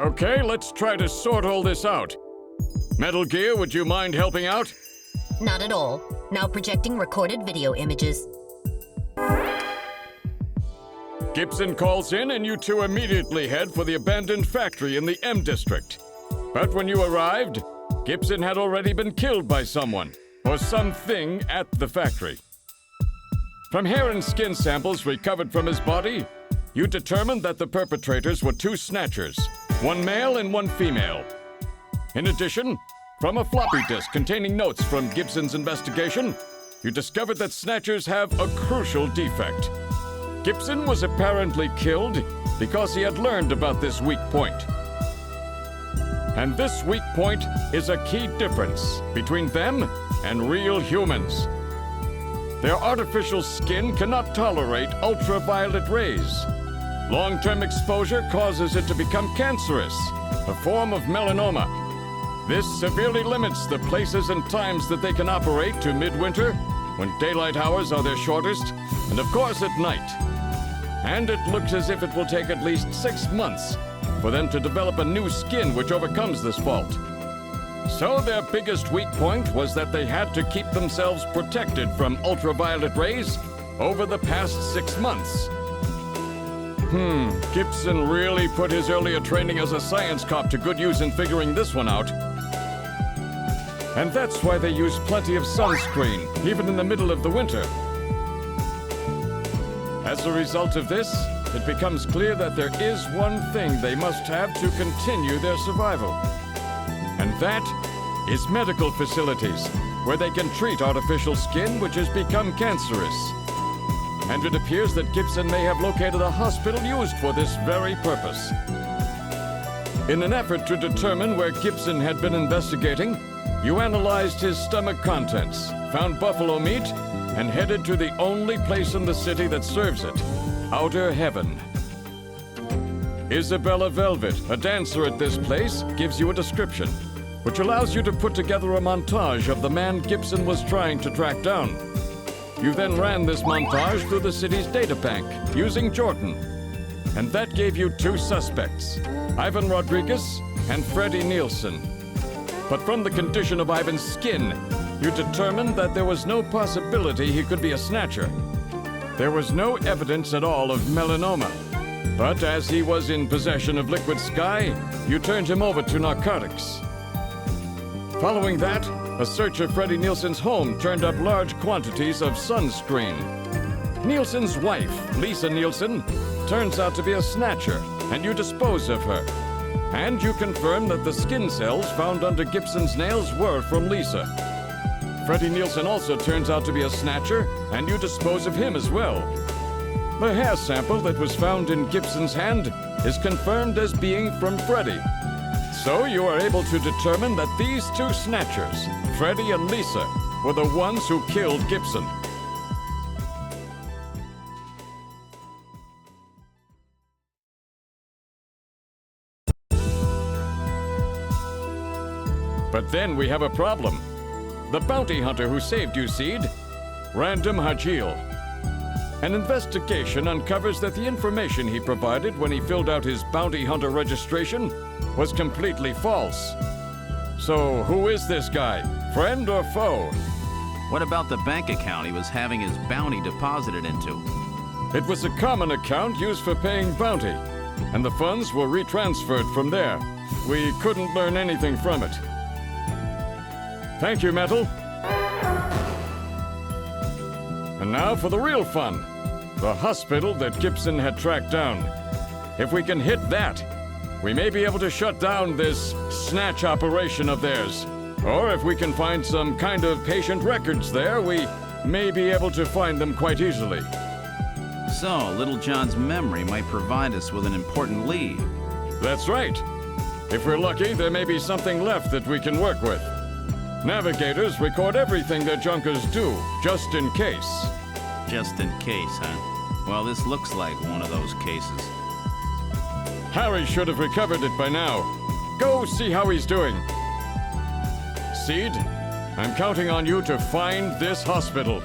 Okay, let's try to sort all this out. Metal Gear, would you mind helping out? Not at all. Now projecting recorded video images. Gibson calls in and you two immediately head for the abandoned factory in the M District. But when you arrived, Gibson had already been killed by someone or something at the factory. From hair and skin samples recovered from his body, you determined that the perpetrators were two Snatchers, one male and one female. In addition, from a floppy disk containing notes from Gibson's investigation, you discovered that Snatchers have a crucial defect. Gibson was apparently killed because he had learned about this weak point. And this weak point is a key difference between them and real humans. Their artificial skin cannot tolerate ultraviolet rays. Long-term exposure causes it to become cancerous, a form of melanoma. This severely limits the places and times that they can operate to midwinter, when daylight hours are their shortest, and of course at night. And it looks as if it will take at least 6 months for them to develop a new skin which overcomes this fault. So their biggest weak point was that they had to keep themselves protected from ultraviolet rays over the past 6 months. Gibson really put his earlier training as a science cop to good use in figuring this one out. And that's why they use plenty of sunscreen, even in the middle of the winter. As a result of this, it becomes clear that there is one thing they must have to continue their survival. And that is medical facilities, where they can treat artificial skin which has become cancerous. And it appears that Gibson may have located a hospital used for this very purpose. In an effort to determine where Gibson had been investigating, you analyzed his stomach contents, found buffalo meat, and headed to the only place in the city that serves it, Outer Heaven. Isabella Velvet, a dancer at this place, gives you a description, which allows you to put together a montage of the man Gibson was trying to track down. You then ran this montage through the city's databank using Jordan, and that gave you 2 suspects, Ivan Rodriguez and Freddie Nielsen. But from the condition of Ivan's skin, you determined that there was no possibility he could be a Snatcher. There was no evidence at all of melanoma. But as he was in possession of liquid sky, you turned him over to narcotics. Following that, a search of Freddie Nielsen's home turned up large quantities of sunscreen. Nielsen's wife, Lisa Nielsen, turns out to be a Snatcher, and you dispose of her. And you confirm that the skin cells found under Gibson's nails were from Lisa. Freddie Nielsen also turns out to be a Snatcher, and you dispose of him as well. The hair sample that was found in Gibson's hand is confirmed as being from Freddie. So you are able to determine that these 2 Snatchers, Freddie and Lisa, were the ones who killed Gibson. But then we have a problem. The bounty hunter who saved you, Seed, Random Hajil. An investigation uncovers that the information he provided when he filled out his bounty hunter registration was completely false. So who is this guy? Friend or foe? What about the bank account he was having his bounty deposited into? It was a common account used for paying bounty, and the funds were retransferred from there. We couldn't learn anything from it. Thank you, Metal. And now for the real fun. The hospital that Gibson had tracked down. If we can hit that, we may be able to shut down this snatch operation of theirs. Or if we can find some kind of patient records there, we may be able to find them quite easily. So, Little John's memory might provide us with an important lead. That's right. If we're lucky, there may be something left that we can work with. Navigators record everything their junkers do, just in case. Just in case, huh? Well, this looks like one of those cases. Harry should have recovered it by now. Go see how he's doing. Seed, I'm counting on you to find this hospital.